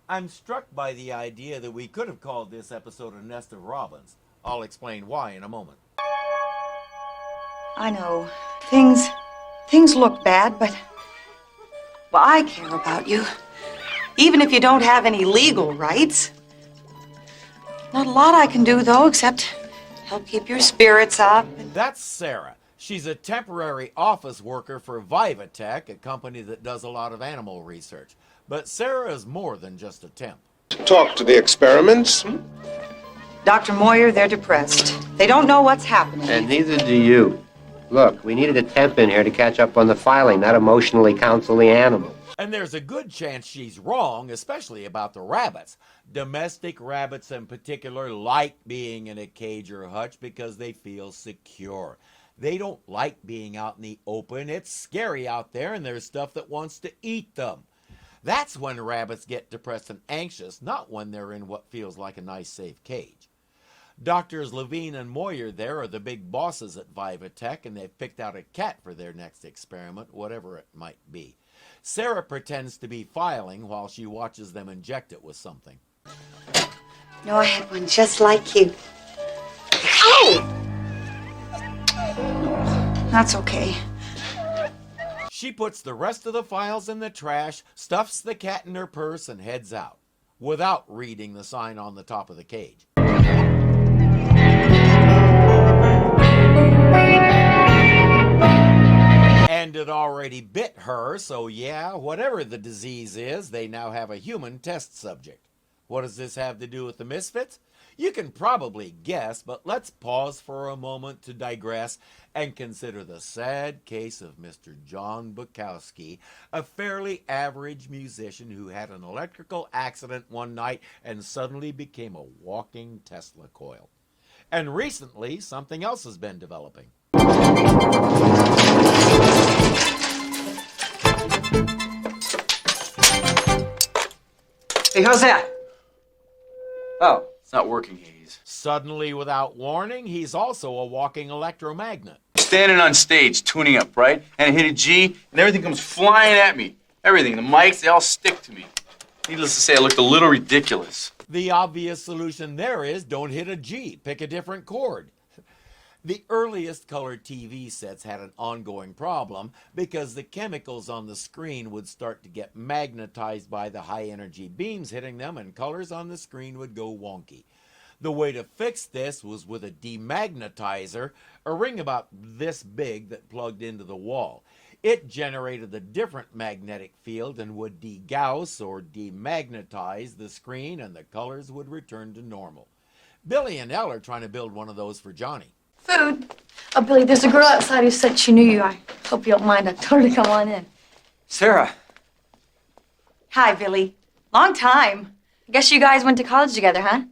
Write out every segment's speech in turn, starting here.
I'm struck by the idea that we could have called this episode A Nest of Robins. I'll explain why in a moment. I know. Things look bad, but well, I care about you. Even if you don't have any legal rights. Not a lot I can do, though, except help keep your spirits up. That's Sarah. She's a temporary office worker for Vivatech, a company that does a lot of animal research. But Sarah is more than just a temp. Talk to the experiments. Dr. Moyer, they're depressed. They don't know what's happening. And neither do you. Look, we needed a temp in here to catch up on the filing, not emotionally counsel the animals. And there's a good chance she's wrong, especially about the rabbits. Domestic rabbits in particular like being in a cage or hutch because they feel secure. They don't like being out in the open. It's scary out there and there's stuff that wants to eat them. That's when rabbits get depressed and anxious, not when they're in what feels like a nice safe cage. Doctors Levine and Moyer there are the big bosses at Vivatech, and they've picked out a cat for their next experiment, whatever it might be. Sarah pretends to be filing while she watches them inject it with something. No, I had one just like you. Oh! That's okay. She puts the rest of the files in the trash, stuffs the cat in her purse, and heads out, without reading the sign on the top of the cage. And it already bit her, so yeah, whatever the disease is, they now have a human test subject. What does this have to do with the Misfits? You can probably guess, but let's pause for a moment to digress and consider the sad case of Mr. John Bukowski, a fairly average musician who had an electrical accident one night and suddenly became a walking Tesla coil. And recently, something else has been developing. Hey, how's that? Oh, it's not working, Hayes. Suddenly, without warning, he's also a walking electromagnet. Standing on stage, tuning up, right? And I hit a G, and everything comes flying at me. Everything. The mics, they all stick to me. Needless to say, I looked a little ridiculous. The obvious solution there is don't hit a G, pick a different chord. The earliest color TV sets had an ongoing problem because the chemicals on the screen would start to get magnetized by the high energy beams hitting them, and colors on the screen would go wonky. The way to fix this was with a demagnetizer, a ring about this big that plugged into the wall. It generated a different magnetic field and would degauss or demagnetize the screen, and the colors would return to normal. Billy and Elle are trying to build one of those for Johnny. Food. Oh, Billy, there's a girl outside who said she knew you. I hope you don't mind. I told her to come on in. Sarah. Hi, Billy. Long time. I guess you guys went to college together, huh?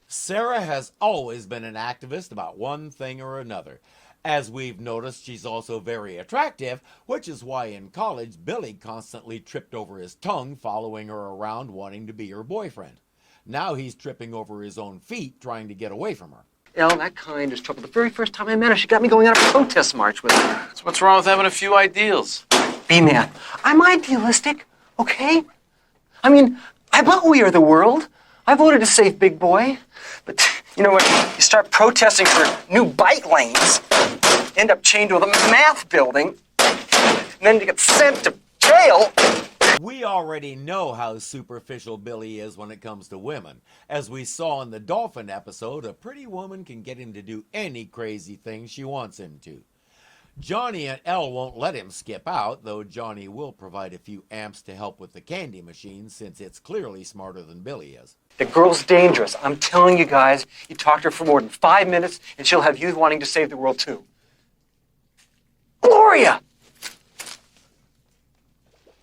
Sarah has always been an activist about one thing or another. As we've noticed, she's also very attractive, which is why in college, Billy constantly tripped over his tongue following her around wanting to be her boyfriend. Now he's tripping over his own feet trying to get away from her. Elle, that kind is trouble. The very first time I met her, she got me going on a protest march with her. That's what's wrong with having a few ideals. B-man, I'm idealistic, okay? I mean, I bet we are the world. I voted to save Big Boy. But you know what? You start protesting for new bike lanes, end up chained to a math building, and then you get sent to jail. We already know how superficial Billy is when it comes to women. As we saw in the dolphin episode, a pretty woman can get him to do any crazy thing she wants him to. Johnny and Elle won't let him skip out, though Johnny will provide a few amps to help with the candy machine since it's clearly smarter than Billy is. The girl's dangerous. I'm telling you guys, you talk to her for more than 5 minutes, and she'll have you wanting to save the world too. Gloria!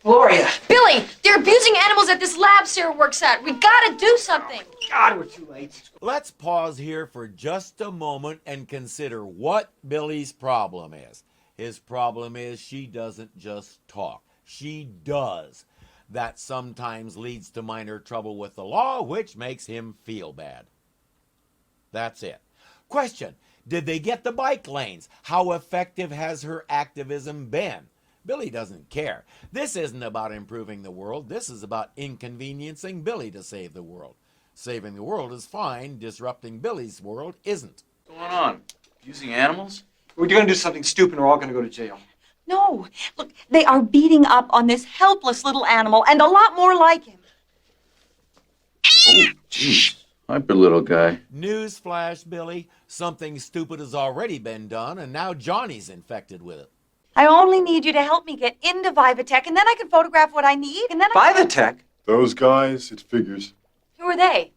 Gloria! Billy, they're abusing animals at this lab Sarah works at. We gotta do something. God, we're too late. Let's pause here for just a moment and consider what Billy's problem is. His problem is she doesn't just talk. She does. That sometimes leads to minor trouble with the law, which makes him feel bad. That's it. Question: did they get the bike lanes? How effective has her activism been? Billy doesn't care. This isn't about improving the world. This is about inconveniencing Billy to save the world. Saving the world is fine. Disrupting Billy's world isn't. What's going on? Using animals? We're going to do something stupid and we're all going to go to jail. No. Look, they are beating up on this helpless little animal and a lot more like him. Oh, jeez. Hyper little guy. Newsflash, Billy. Something stupid has already been done, and now Johnny's infected with it. I only need you to help me get into Vivatech, and then I can photograph what I need, and then Vivatech? Those guys, it figures. Who are they?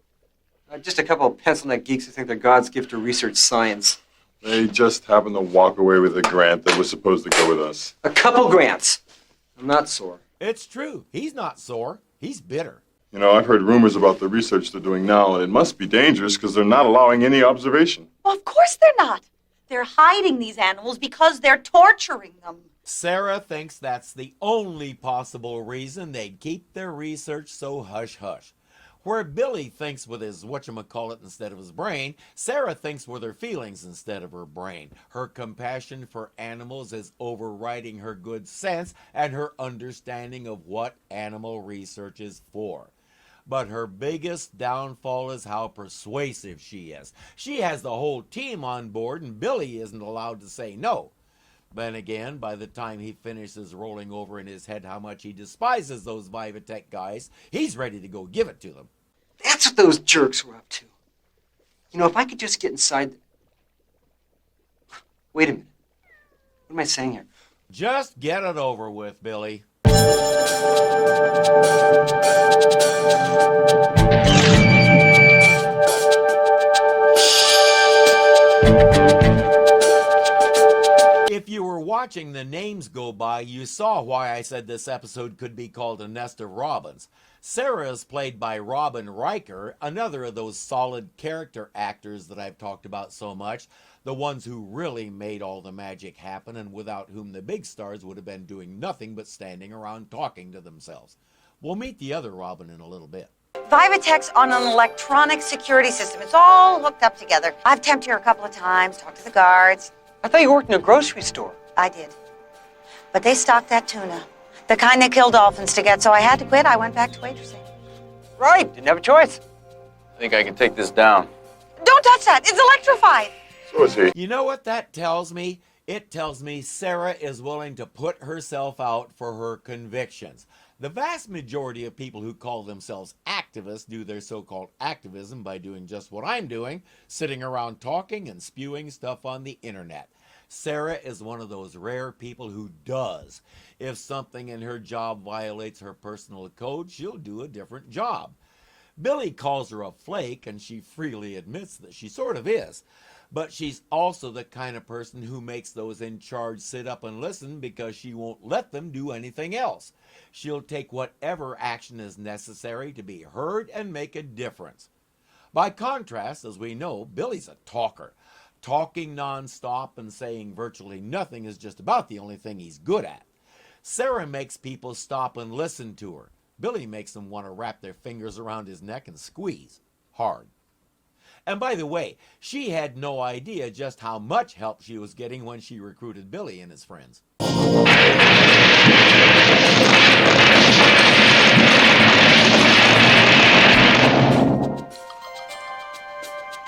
Just a couple of pencil-neck geeks who think they're God's gift to research science. They just happened to walk away with a grant that was supposed to go with us. A couple grants. I'm not sore. It's true. He's not sore. He's bitter. You know, I've heard rumors about the research they're doing now, and it must be dangerous because they're not allowing any observation. Well, of course they're not. They're hiding these animals because they're torturing them. Sarah thinks that's the only possible reason they'd keep their research so hush-hush. Where Billy thinks with his whatchamacallit instead of his brain, Sarah thinks with her feelings instead of her brain. Her compassion for animals is overriding her good sense and her understanding of what animal research is for. But her biggest downfall is how persuasive she is. She has the whole team on board and Billy isn't allowed to say no. Then again, by the time he finishes rolling over in his head how much he despises those Vivatech guys, he's ready to go give it to them. That's what those jerks were up to. You know, if I could just get inside... Wait a minute. What am I saying here? Just get it over with, Billy. If you were watching the names go by, you saw why I said this episode could be called A Nest of Robins. Sarah is played by Robin Riker, another of those solid character actors that I've talked about so much, the ones who really made all the magic happen and without whom the big stars would have been doing nothing but standing around talking to themselves. We'll meet the other Robin in a little bit. Vivatech's on an electronic security system. It's all hooked up together. I've temped here a couple of times, talked to the guards. I thought you worked in a grocery store. I did. But they stocked that tuna. The kind they kill dolphins to get, so I had to quit. I went back to waitressing. Right. Didn't have a choice. I think I can take this down. Don't touch that. It's electrified. So is he. You know what that tells me? It tells me Sarah is willing to put herself out for her convictions. The vast majority of people who call themselves activists do their so-called activism by doing just what I'm doing, sitting around talking and spewing stuff on the internet. Sarah is one of those rare people who does. If something in her job violates her personal code, she'll do a different job. Billy calls her a flake, and she freely admits that she sort of is. But she's also the kind of person who makes those in charge sit up and listen because she won't let them do anything else. She'll take whatever action is necessary to be heard and make a difference. By contrast, as we know, Billy's a talker. Talking nonstop and saying virtually nothing is just about the only thing he's good at. Sarah makes people stop and listen to her. Billy makes them want to wrap their fingers around his neck and squeeze hard. And by the way, she had no idea just how much help she was getting when she recruited Billy and his friends.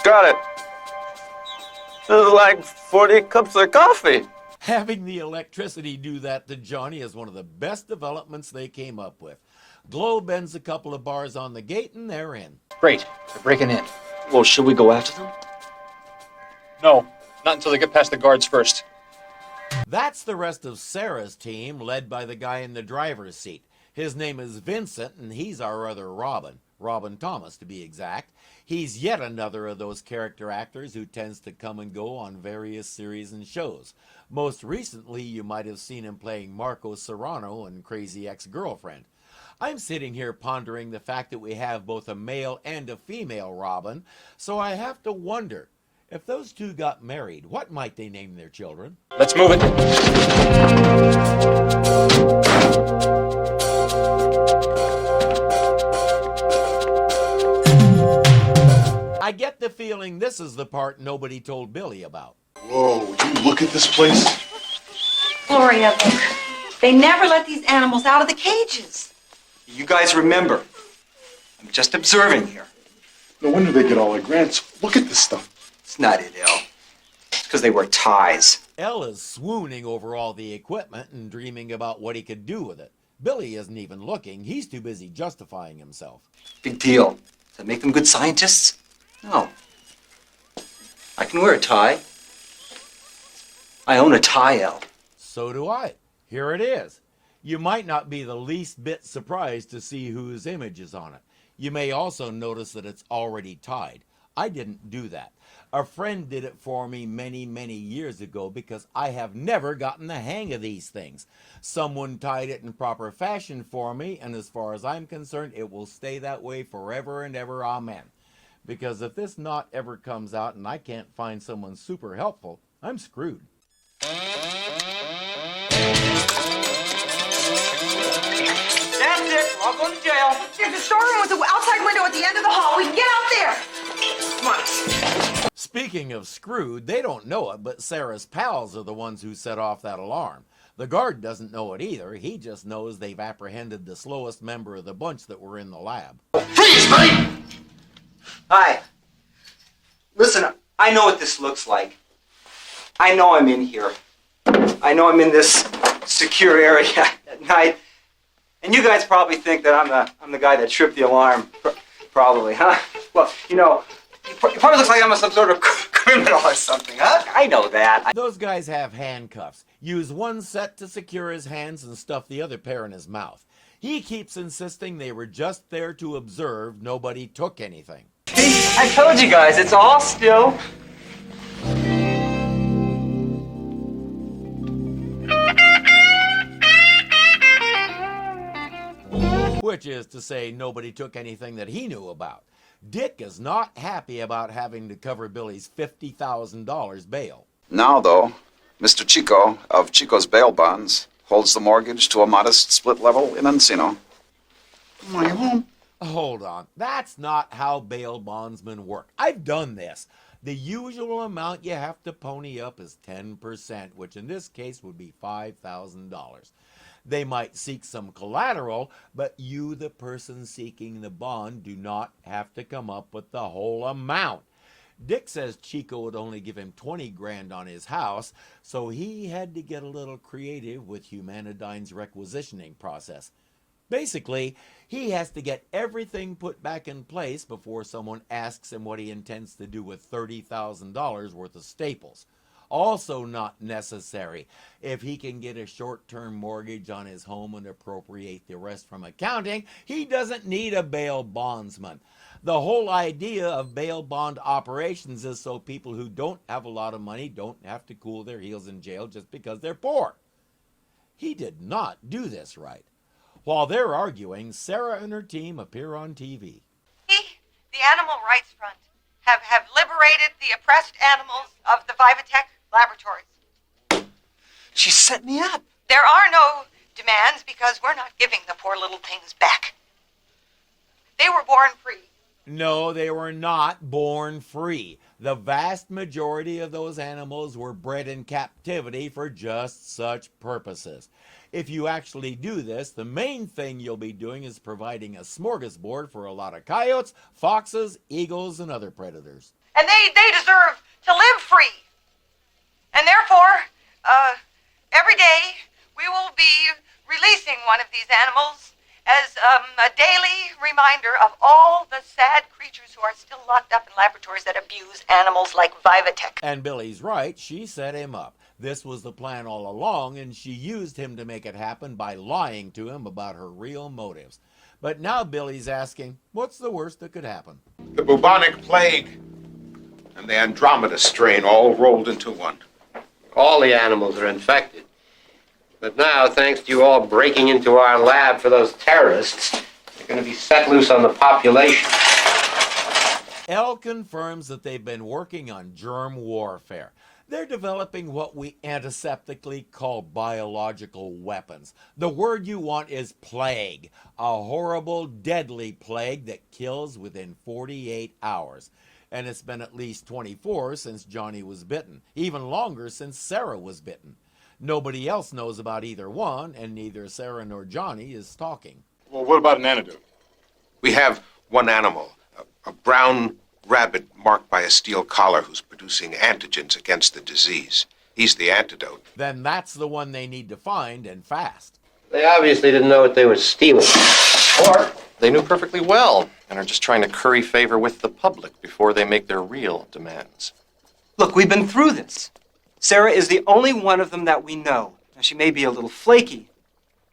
Got it. This is like 40 cups of coffee. Having the electricity do that to Johnny is one of the best developments they came up with. Glow bends a couple of bars on the gate and they're in. Great. They're breaking in. Well, should we go after them? No, not until they get past the guards first. That's the rest of Sarah's team, led by the guy in the driver's seat. His name is Vincent, and he's our other Robin. Robin Thomas, to be exact. He's yet another of those character actors who tends to come and go on various series and shows. Most recently, you might have seen him playing Marco Serrano in Crazy Ex-Girlfriend. I'm sitting here pondering the fact that we have both a male and a female Robin, so I have to wonder, if those two got married, what might they name their children? Let's move it. I get the feeling this is the part nobody told Billy about. Whoa, you look at this place. Gloria, look. They never let these animals out of the cages. You guys remember, I'm just observing here. No wonder they get all the grants. Look at this stuff. It's not it, El. It's because they wear ties. Elle is swooning over all the equipment and dreaming about what he could do with it. Billy isn't even looking. He's too busy justifying himself. Big deal. Does that make them good scientists? No. I can wear a tie. I own a tie, El. So do I. Here it is. You might not be the least bit surprised to see whose image is on it. You may also notice that it's already tied. I didn't do that. A friend did it for me many, many years ago because I have never gotten the hang of these things. Someone tied it in proper fashion for me, and as far as I'm concerned, it will stay that way forever and ever, amen. Because if this knot ever comes out and I can't find someone super helpful, I'm screwed. That's it. We're all going to jail. There's a storeroom with the outside window at the end of the hall. We can get out there. Come on. Speaking of screwed, they don't know it, but Sarah's pals are the ones who set off that alarm. The guard doesn't know it either. He just knows they've apprehended the slowest member of the bunch that were in the lab. Freeze, buddy! Hi. Listen, I know what this looks like. I know I'm in here. I know I'm in this secure area at night. And you guys probably think that I'm the guy that tripped the alarm. Probably, huh? Well, you know, it probably looks like I'm some sort of criminal or something, huh? I know that. Those guys have handcuffs. Use one set to secure his hands and stuff the other pair in his mouth. He keeps insisting they were just there to observe. Nobody took anything. I told you guys, it's all still. Which is to say, nobody took anything that he knew about. Dick is not happy about having to cover Billy's $50,000 bail. Now, though, Mr. Chico of Chico's Bail Bonds holds the mortgage to a modest split level in Encino. My home. Hold on. That's not how bail bondsmen work. I've done this. The usual amount you have to pony up is 10%, which in this case would be $5,000. They might seek some collateral, but you, the person seeking the bond, do not have to come up with the whole amount. Dick says Chico would only give him 20 grand on his house, so he had to get a little creative with Humanidine's requisitioning process. Basically, he has to get everything put back in place before someone asks him what he intends to do with $30,000 worth of staples. Also not necessary. If he can get a short-term mortgage on his home and appropriate the rest from accounting, he doesn't need a bail bondsman. The whole idea of bail bond operations is so people who don't have a lot of money don't have to cool their heels in jail just because they're poor. He did not do this right. While they're arguing, Sarah and her team appear on TV. The Animal Rights Front have liberated the oppressed animals of the Vivatech laboratories. She set me up. There are no demands because we're not giving the poor little things back. They were born free. No, they were not born free. The vast majority of those animals were bred in captivity for just such purposes. If you actually do this, the main thing you'll be doing is providing a smorgasbord for a lot of coyotes, foxes, eagles, and other predators. And they deserve to live free. And therefore, every day we will be releasing one of these animals as a daily reminder of all the sad creatures who are still locked up in laboratories that abuse animals like Vivatech. And Billy's right, she set him up. This was the plan all along, and she used him to make it happen by lying to him about her real motives. But now Billy's asking, what's the worst that could happen? The bubonic plague and the Andromeda strain all rolled into one. All the animals are infected. But now, thanks to you all breaking into our lab for those terrorists, they're going to be set loose on the population. Elle confirms that they've been working on germ warfare. They're developing what we antiseptically call biological weapons. The word you want is plague, a horrible, deadly plague that kills within 48 hours. And it's been at least 24 since Johnny was bitten, even longer since Sarah was bitten. Nobody else knows about either one, and neither Sarah nor Johnny is talking. Well, what about an antidote? We have one animal, a brown rabbit marked by a steel collar who's producing antigens against the disease. He's the antidote. Then that's the one they need to find, and fast. They obviously didn't know what they were stealing. Or they knew perfectly well and are just trying to curry favor with the public before they make their real demands. Look, we've been through this. Sarah is the only one of them that we know. Now, she may be a little flaky,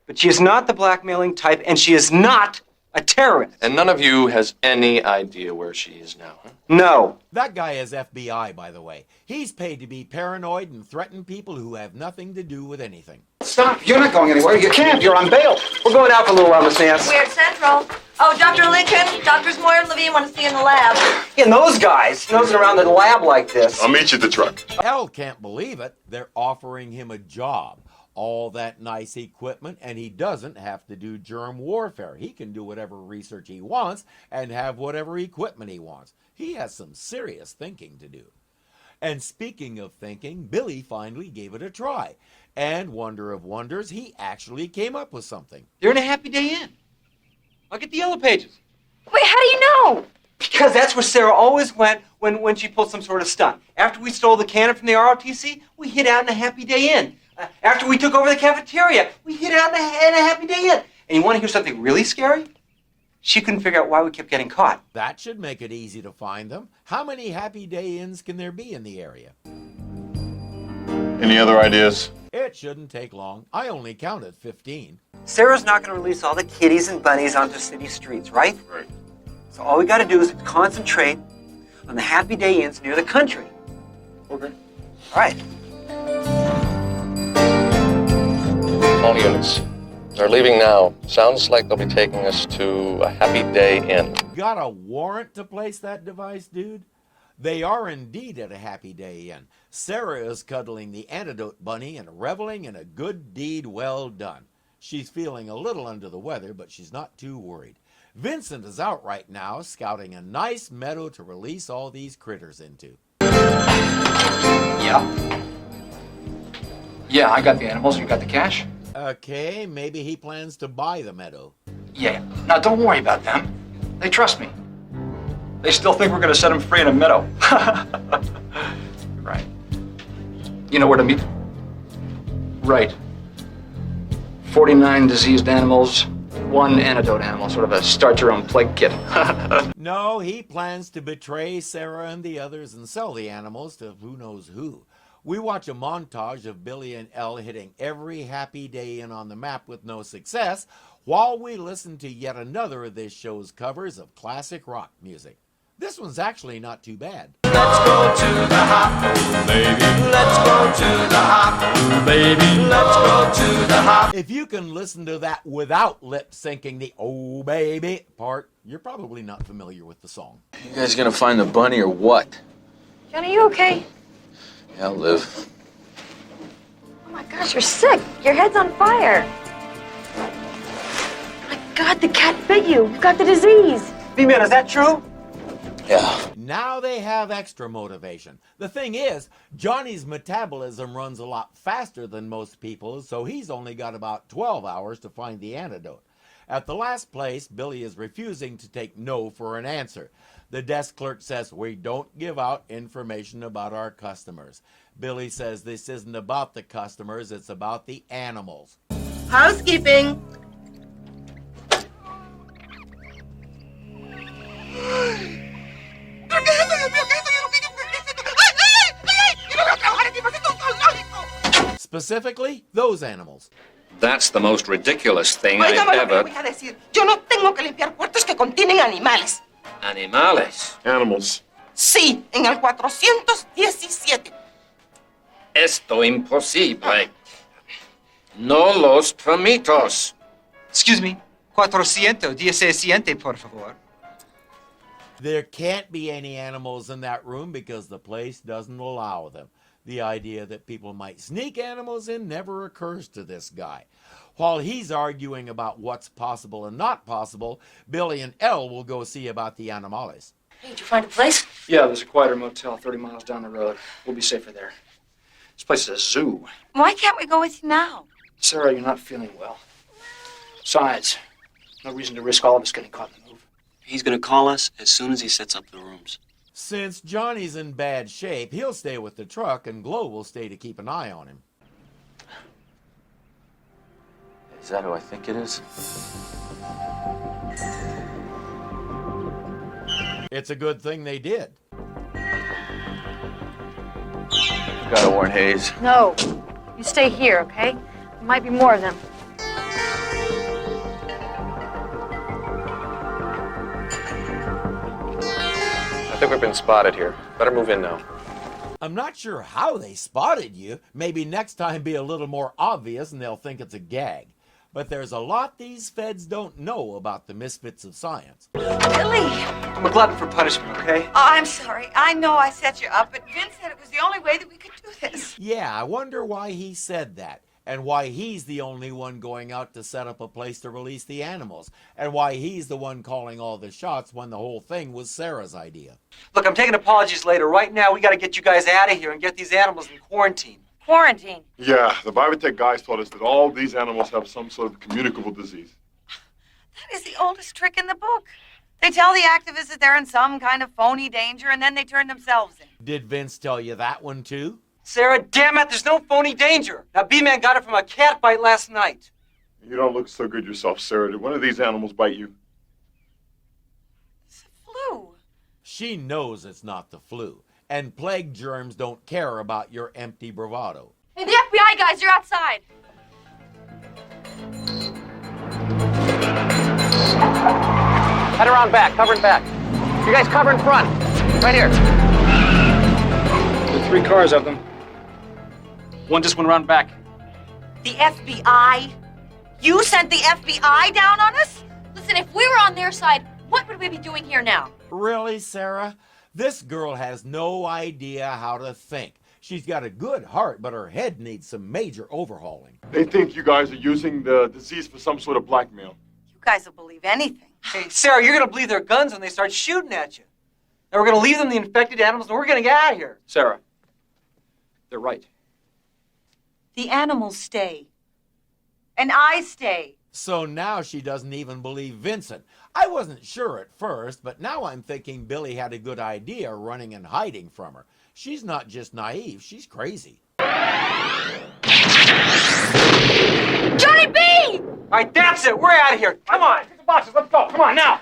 but she is not the blackmailing type, and she is not a terrorist. And none of you has any idea where she is now, huh? No. That guy is FBI, by the way. He's paid to be paranoid and threaten people who have nothing to do with anything. Stop. You're not going anywhere. You can't. You're on bail. We're going out for a little while, Miss Nance. We're at Central. Oh, Dr. Lincoln, Doctors Moore and Levine want to see you in the lab. Yeah, and those guys nosing around the lab like this. I'll meet you at the truck. Elle can't believe it. They're offering him a job. All that nice equipment, and he doesn't have to do germ warfare. He can do whatever research he wants and have whatever equipment he wants. He has some serious thinking to do. And speaking of thinking, Billy finally gave it a try. And wonder of wonders, he actually came up with something. You're in a Happy Day Inn. I'll get the yellow pages. Wait, how do you know? Because that's where Sarah always went when she pulled some sort of stunt. After we stole the cannon from the ROTC, we hid out in a Happy Day Inn. After we took over the cafeteria, we hid out in a Happy Day Inn. And you want to hear something really scary? She couldn't figure out why we kept getting caught. That should make it easy to find them. How many Happy Day Inns can there be in the area? Any other ideas? It shouldn't take long. I only counted 15. Sarah's not going to release all the kitties and bunnies onto city streets, right? Right. So all we got to do is concentrate on the Happy Day Inns near the country. Okay. All right. All units. They're leaving now. Sounds like they'll be taking us to a Happy Day Inn. Got a warrant to place that device, dude? They are indeed at a Happy Day Inn. Sarah is cuddling the antidote bunny and reveling in a good deed well done. She's feeling a little under the weather, but she's not too worried. Vincent is out right now, scouting a nice meadow to release all these critters into. Yeah. Yeah, I got the animals. You got the cash? Okay, maybe he plans to buy the meadow. Yeah. Now, don't worry about them. They trust me. They still think we're going to set them free in a meadow. Right. You know where to meet? Right. 49 diseased animals, 1 antidote animal, sort of a start-your-own plague kit. No, he plans to betray Sarah and the others and sell the animals to who knows who. We watch a montage of Billy and Elle hitting every Happy Day Inn on the map with no success, while we listen to yet another of this show's covers of classic rock music. This one's actually not too bad. Let's go to the hop, baby. Let's go to the hop, baby. Let's go to the hop. If you can listen to that without lip syncing the "oh baby" part, you're probably not familiar with the song. You guys gonna find the bunny or what? Johnny, you okay? Yeah, I'll live. Oh my gosh, you're sick. Your head's on fire. My God, the cat bit you. You've got the disease. B-Man, is that true? Yeah. Now they have extra motivation. The thing is, Johnny's metabolism runs a lot faster than most people's, so he's only got about 12 hours to find the antidote. At the last place, Billy is refusing to take no for an answer. The desk clerk says, "We don't give out information about our customers." Billy says this isn't about the customers, it's about the animals. Housekeeping. Specifically, those animals. That's the most ridiculous thing I've ever... Yo no tengo que limpiar cuartos que contienen animales. Animales. Animals. Sí, en el 417. Esto imposible. No los permitos. Excuse me. 417, por favor. There can't be any animals in that room because the place doesn't allow them. The idea that people might sneak animals in never occurs to this guy. While he's arguing about what's possible and not possible, Billy and Elle will go see about the animales. Hey, did you find a place? Yeah, there's a quieter motel 30 miles down the road. We'll be safer there. This place is a zoo. Why can't we go with you now? Sarah, you're not feeling well. Besides, no reason to risk all of us getting caught in the move. He's gonna call us as soon as he sets up the rooms. Since Johnny's in bad shape, he'll stay with the truck and Glow will stay to keep an eye on him. Is that who I think it is? It's a good thing they did. Gotta warn Hayes. No. You stay here, okay? There might be more of them. I think we've been spotted here. Better move in now. I'm not sure how they spotted you. Maybe next time be a little more obvious and they'll think it's a gag. But there's a lot these feds don't know about the misfits of science. Billy! I'm a glutton for punishment, okay? Oh, I'm sorry. I know I set you up, but Vince said it was the only way that we could do this. Yeah, I wonder why he said that. And why he's the only one going out to set up a place to release the animals. And why he's the one calling all the shots when the whole thing was Sarah's idea. Look, I'm taking apologies later. Right now, we got to get you guys out of here and get these animals in quarantine. Quarantine? Yeah, the Vivatech guys told us that all these animals have some sort of communicable disease. That is the oldest trick in the book. They tell the activists that they're in some kind of phony danger, and then they turn themselves in. Did Vince tell you that one too? Sarah, damn it, there's no phony danger. Now, B-Man got it from a cat bite last night. You don't look so good yourself, Sarah. Did one of these animals bite you? It's a flu. She knows it's not the flu. And plague germs don't care about your empty bravado. Hey, the FBI guys, you're outside. Head around back, cover in back. You guys cover in front. Right here. There are 3 cars of them. One just went around back. The FBI? You sent the FBI down on us? Listen, if we were on their side, what would we be doing here now? Really, Sarah? This girl has no idea how to think. She's got a good heart, but her head needs some major overhauling. They think you guys are using the disease for some sort of blackmail. You guys will believe anything. Hey, Sarah, you're going to believe their guns when they start shooting at you. Now, we're going to leave them the infected animals, and we're going to get out of here. Sarah, they're right. The animals stay. And I stay. So now she doesn't even believe Vincent. I wasn't sure at first, but now I'm thinking Billy had a good idea running and hiding from her. She's not just naive, she's crazy. Johnny B! All right, that's it. We're out of here. Come on. Get the boxes. Let's go. Come on, now.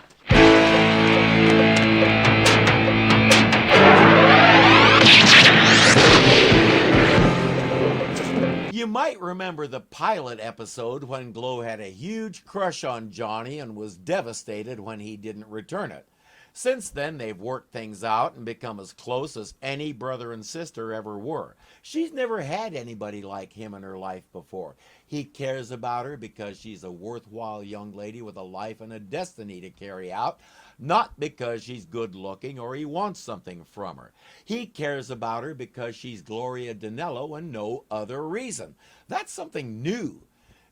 You might remember the pilot episode when Glow had a huge crush on Johnny and was devastated when he didn't return it. Since then, they've worked things out and become as close as any brother and sister ever were. She's never had anybody like him in her life before. He cares about her because she's a worthwhile young lady with a life and a destiny to carry out, not because she's good looking or he wants something from her. He cares about her because she's Gloria Danello and no other reason. That's something new.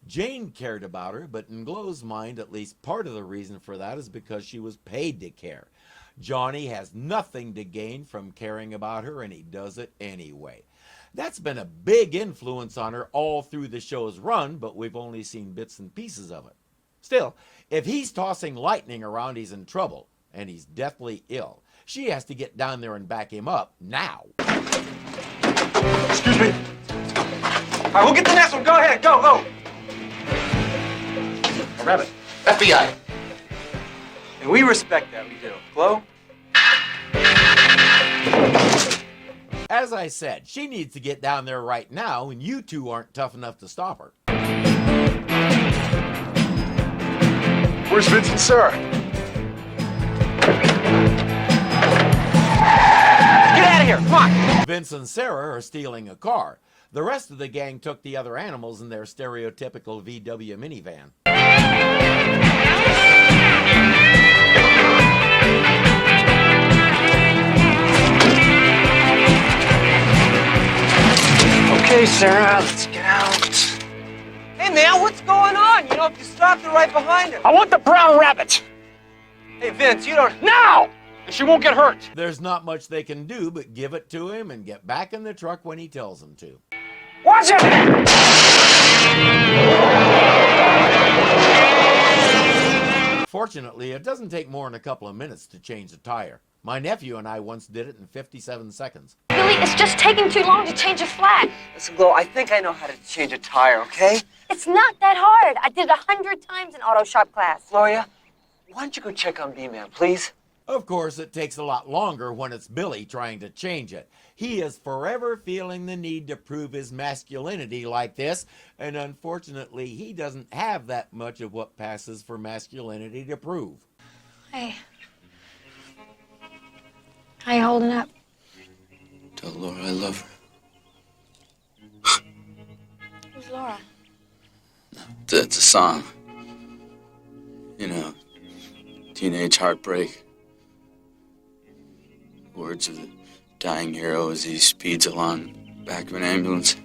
Jane cared about her, but in Glow's mind, at least part of the reason for that is because she was paid to care. Johnny has nothing to gain from caring about her, and he does it anyway. That's been a big influence on her all through the show's run, but we've only seen bits and pieces of it. Still, if he's tossing lightning around, he's in trouble, and he's deathly ill. She has to get down there and back him up now. Excuse me. All right, we'll get the next one. Go ahead. Go, go. Rabbit. FBI. And we respect that, we do. Glow? As I said, she needs to get down there right now, and you two aren't tough enough to stop her. Where's Vince and Sarah? Get out of here. Come on. Vince and Sarah are stealing a car. The rest of the gang took the other animals in their stereotypical VW minivan. Okay, Sarah, let's get out. Hey, man, what's going on? You know, if you stop, they're right behind us. I want the brown rabbit. Hey, Vince, you don't... Now! And she won't get hurt. There's not much they can do but give it to him and get back in the truck when he tells them to. Watch it! Fortunately, it doesn't take more than a couple of minutes to change the tire. My nephew and I once did it in 57 seconds. Billy, it's just taking too long to change a flat. Listen, Glow, I think I know how to change a tire, okay? It's not that hard. I did it 100 times in auto shop class. Gloria, why don't you go check on B-Man, please? Of course, it takes a lot longer when it's Billy trying to change it. He is forever feeling the need to prove his masculinity like this, and unfortunately, he doesn't have that much of what passes for masculinity to prove. Hey. How you holding up? Tell Laura I love her. Who's Laura? It's a song. You know, teenage heartbreak. Words of the dying hero as he speeds along back of an ambulance.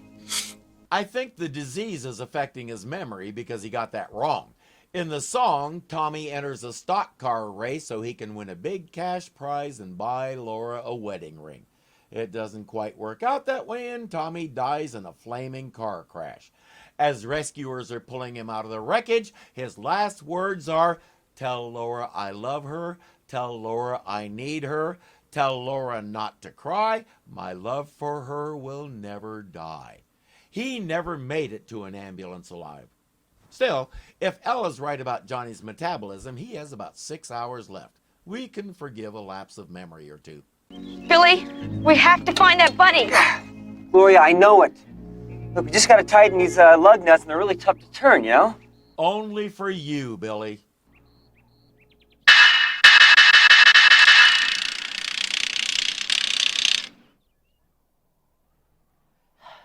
I think the disease is affecting his memory because he got that wrong. In the song, Tommy enters a stock car race so he can win a big cash prize and buy Laura a wedding ring. It doesn't quite work out that way, and Tommy dies in a flaming car crash. As rescuers are pulling him out of the wreckage, his last words are, "Tell Laura I love her, tell Laura I need her, tell Laura not to cry, my love for her will never die." He never made it to an ambulance alive. Still, if Ella's right about Johnny's metabolism, he has about 6 hours left. We can forgive a lapse of memory or two. Billy, we have to find that bunny. Gloria, I know it. Look, we just gotta tighten these lug nuts, and they're really tough to turn, you know? Only for you, Billy.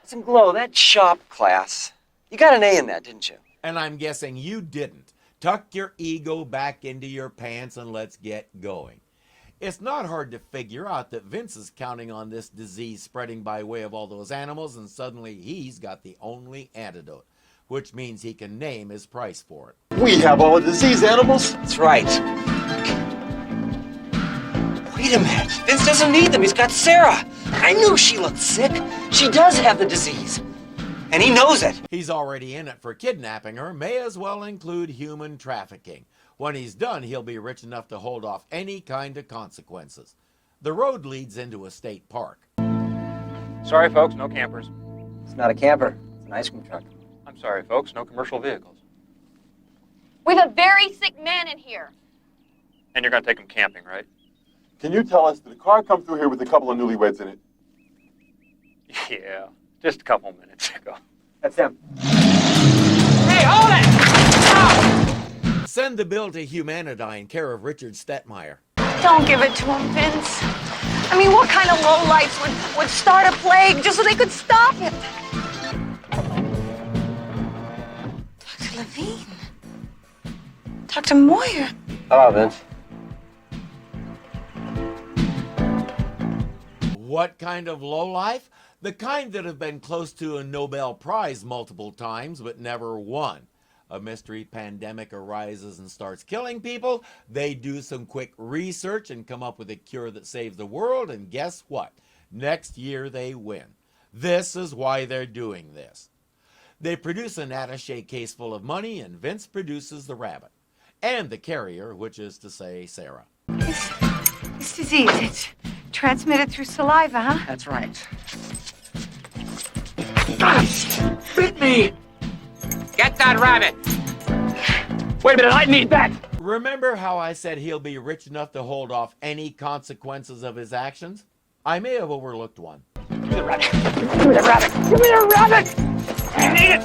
Listen, Glow, that shop class, you got an A in that, didn't you? And I'm guessing you didn't. Tuck your ego back into your pants and let's get going. It's not hard to figure out that Vince is counting on this disease spreading by way of all those animals, and suddenly he's got the only antidote, which means he can name his price for it. We have all the disease animals? That's right. Wait a minute. Vince doesn't need them. He's got Sarah. I knew she looked sick. She does have the disease. And he knows it. He's already in it for kidnapping her, may as well include human trafficking. When he's done, he'll be rich enough to hold off any kind of consequences. The road leads into a state park. Sorry, folks, no campers. It's not a camper. It's an ice cream truck. I'm sorry, folks, no commercial vehicles. We have a very sick man in here. And you're gonna take him camping, right? Can you tell us, did a car come through here with a couple of newlyweds in it? Yeah, just a couple minutes ago. That's him. Hey, hold it! Send the bill to Humanidine, care of Richard Stetmeyer. Don't give it to him, Vince. I mean, what kind of lowlifes would start a plague just so they could stop it? Dr. Levine. Dr. Moyer. Hello, Vince. What kind of lowlife? The kind that have been close to a Nobel Prize multiple times but never won. A mystery pandemic arises and starts killing people. They do some quick research and come up with a cure that saves the world, and guess what? Next year they win. This is why they're doing this. They produce an attaché case full of money, and Vince produces the rabbit. And the carrier, which is to say Sarah. This disease, it's transmitted through saliva, huh? That's right. Bit me! Get that rabbit! Wait a minute, I need that! Remember how I said he'll be rich enough to hold off any consequences of his actions? I may have overlooked one. Give me the rabbit! Give me the rabbit! Give me the rabbit! I need it!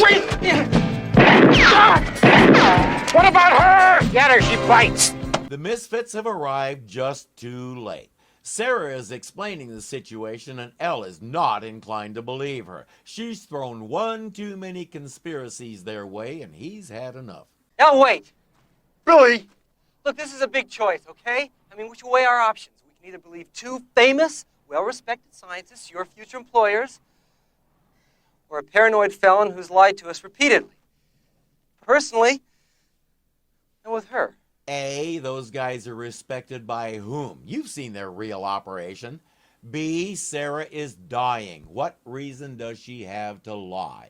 Wait! What about her? Get her, she bites! The Misfits have arrived just too late. Sarah is explaining the situation, and Elle is not inclined to believe her. She's thrown one too many conspiracies their way, and he's had enough. Now wait. Billy! Look, this is a big choice, okay? I mean, we should weigh our options. We can either believe two famous, well-respected scientists, your future employers, or a paranoid felon who's lied to us repeatedly. Personally, I'm with her. A, those guys are respected by whom? You've seen their real operation. B, Sarah is dying. What reason does she have to lie?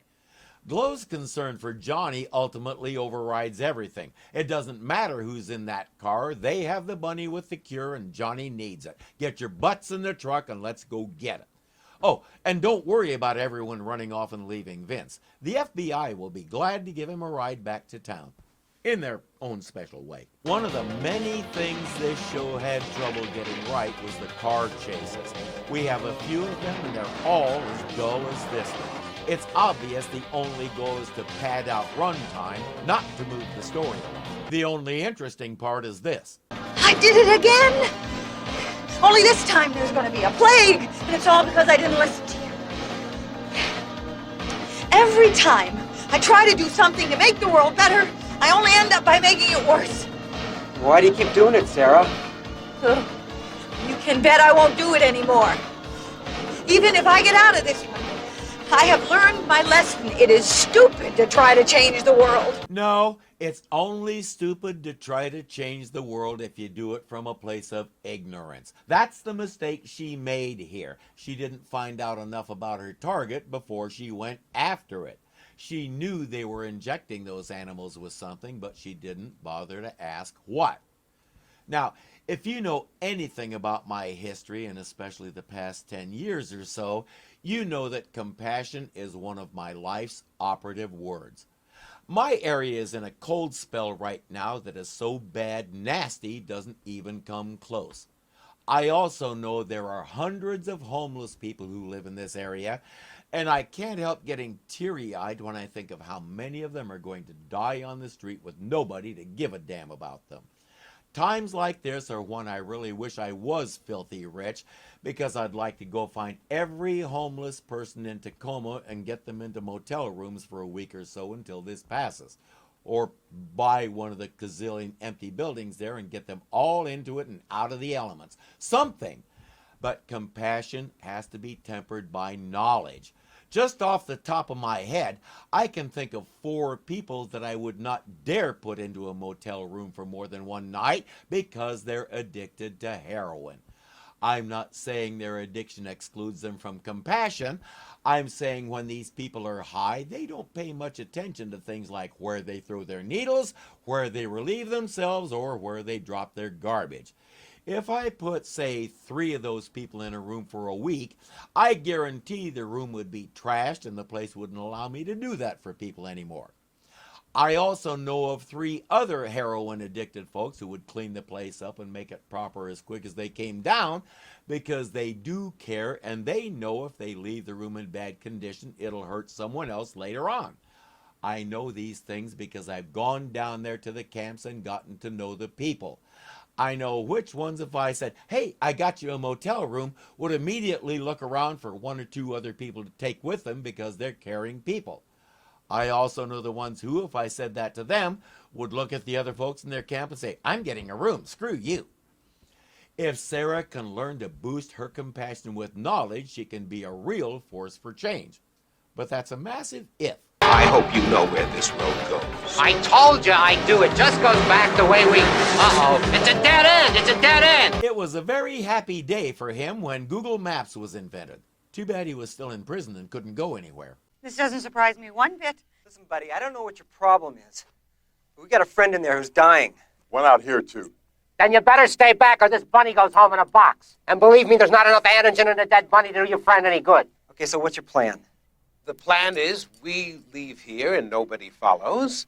Glow's concern for Johnny ultimately overrides everything. It doesn't matter who's in that car. They have the money with the cure and Johnny needs it. Get your butts in the truck and let's go get it. Oh, and don't worry about everyone running off and leaving Vince. The FBI will be glad to give him a ride back to town. In their own special way. One of the many things this show had trouble getting right was the car chases. We have a few of them and they're all as dull as this one. It's obvious the only goal is to pad out runtime, not to move the story along. The only interesting part is this. I did it again! Only this time there's going to be a plague, and it's all because I didn't listen to you. Every time I try to do something to make the world better, I only end up by making it worse. Why do you keep doing it, Sarah? You can bet I won't do it anymore. Even if I get out of this one, I have learned my lesson. It is stupid to try to change the world. No, it's only stupid to try to change the world if you do it from a place of ignorance. That's the mistake she made here. She didn't find out enough about her target before she went after it. She knew they were injecting those animals with something, but she didn't bother to ask what. Now, if you know anything about my history, and especially the past 10 years or so, you know that compassion is one of my life's operative words. My area is in a cold spell right now that is so bad nasty doesn't even come close. I also know there are hundreds of homeless people who live in this area, and I can't help getting teary-eyed when I think of how many of them are going to die on the street with nobody to give a damn about them. Times like this are when I really wish I was filthy rich, because I'd like to go find every homeless person in Tacoma and get them into motel rooms for a week or so until this passes. Or buy one of the gazillion empty buildings there and get them all into it and out of the elements. Something. But compassion has to be tempered by knowledge. Just off the top of my head, I can think of 4 people that I would not dare put into a motel room for more than one night because they're addicted to heroin. I'm not saying their addiction excludes them from compassion. I'm saying when these people are high, they don't pay much attention to things like where they throw their needles, where they relieve themselves, or where they drop their garbage. If I put, say, 3 of those people in a room for a week, I guarantee the room would be trashed and the place wouldn't allow me to do that for people anymore. I also know of 3 other heroin-addicted folks who would clean the place up and make it proper as quick as they came down because they do care and they know if they leave the room in bad condition, it'll hurt someone else later on. I know these things because I've gone down there to the camps and gotten to know the people. I know which ones, if I said, hey, I got you a motel room, would immediately look around for 1 or 2 other people to take with them because they're caring people. I also know the ones who, if I said that to them, would look at the other folks in their camp and say, I'm getting a room, screw you. If Sarah can learn to boost her compassion with knowledge, she can be a real force for change. But that's a massive if. I hope you know where this road goes. I told you I'd do it. Just goes back the way we... Uh-oh. It's a dead end. It's a dead end. It was a very happy day for him when Google Maps was invented. Too bad he was still in prison and couldn't go anywhere. This doesn't surprise me one bit. Listen, buddy, I don't know what your problem is. We got a friend in there who's dying. One out here, too. Then you better stay back or this bunny goes home in a box. And believe me, there's not enough antigen in a dead bunny to do your friend any good. Okay, so what's your plan? The plan is we leave here and nobody follows,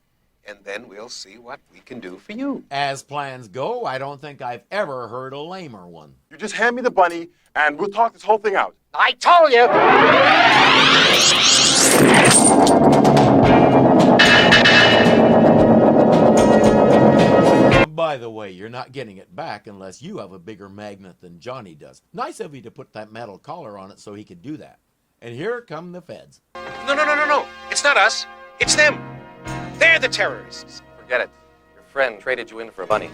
and then we'll see what we can do for you. As plans go, I don't think I've ever heard a lamer one. You just hand me the bunny, and we'll talk this whole thing out. I told you! By the way, you're not getting it back unless you have a bigger magnet than Johnny does. Nice of you to put that metal collar on it so he could do that. And here come the feds. No. It's not us. It's them. They're the terrorists. Forget it. Your friend traded you in for a bunny.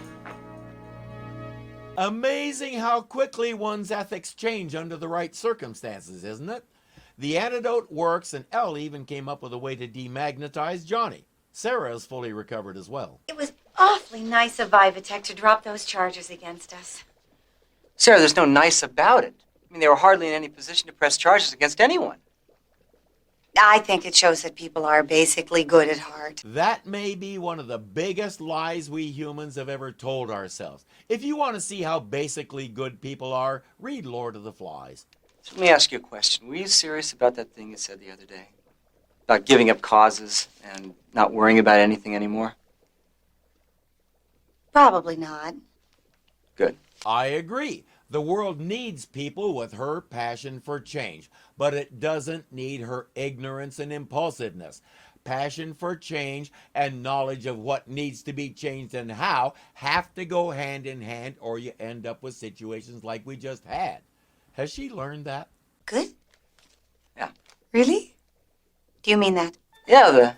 Amazing how quickly one's ethics change under the right circumstances, isn't it? The antidote works, and Elle even came up with a way to demagnetize Johnny. Sarah is fully recovered as well. It was awfully nice of Vivatech to drop those charges against us. Sarah, there's no nice about it. I mean, they were hardly in any position to press charges against anyone. I think it shows that people are basically good at heart. That may be one of the biggest lies we humans have ever told ourselves. If you want to see how basically good people are, read Lord of the Flies. So let me ask you a question. Were you serious about that thing you said the other day? About giving up causes and not worrying about anything anymore? Probably not. Good. I agree. The world needs people with her passion for change, but it doesn't need her ignorance and impulsiveness. Passion for change and knowledge of what needs to be changed and how have to go hand in hand, or you end up with situations like we just had. Has she learned that? Good? Yeah. Really? Do you mean that? Yeah, the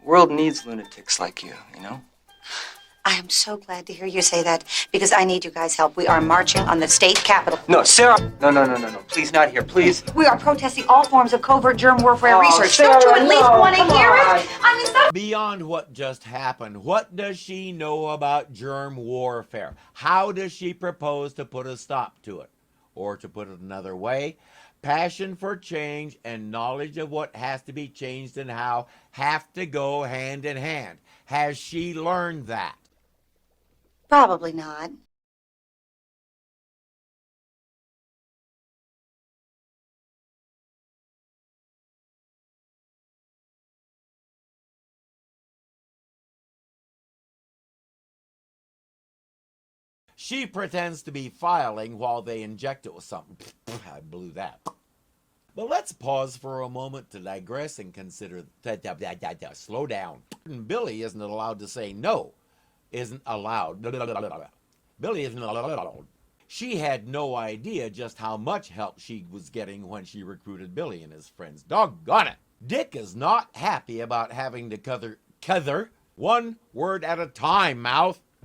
world needs lunatics like you, you know? I am so glad to hear you say that, because I need you guys' help. We are marching on the state capitol. No, Sarah! No. Please, not here, please. We are protesting all forms of covert germ warfare research. Sarah, Don't you at least no, want to come hear on. it? I mean, some... Beyond what just happened, what does she know about germ warfare? How does she propose to put a stop to it? Or to put it another way, passion for change and knowledge of what has to be changed and how have to go hand in hand. Has she learned that? Probably not. She pretends to be filing while they inject it with something. I blew that. But let's pause for a moment to digress and consider slow down. Billy isn't allowed to say no. Isn't allowed. Billy isn't allowed. She had no idea just how much help she was getting when she recruited Billy and his friends. Doggone it. Dick is not happy about having to cover one word at a time, mouth.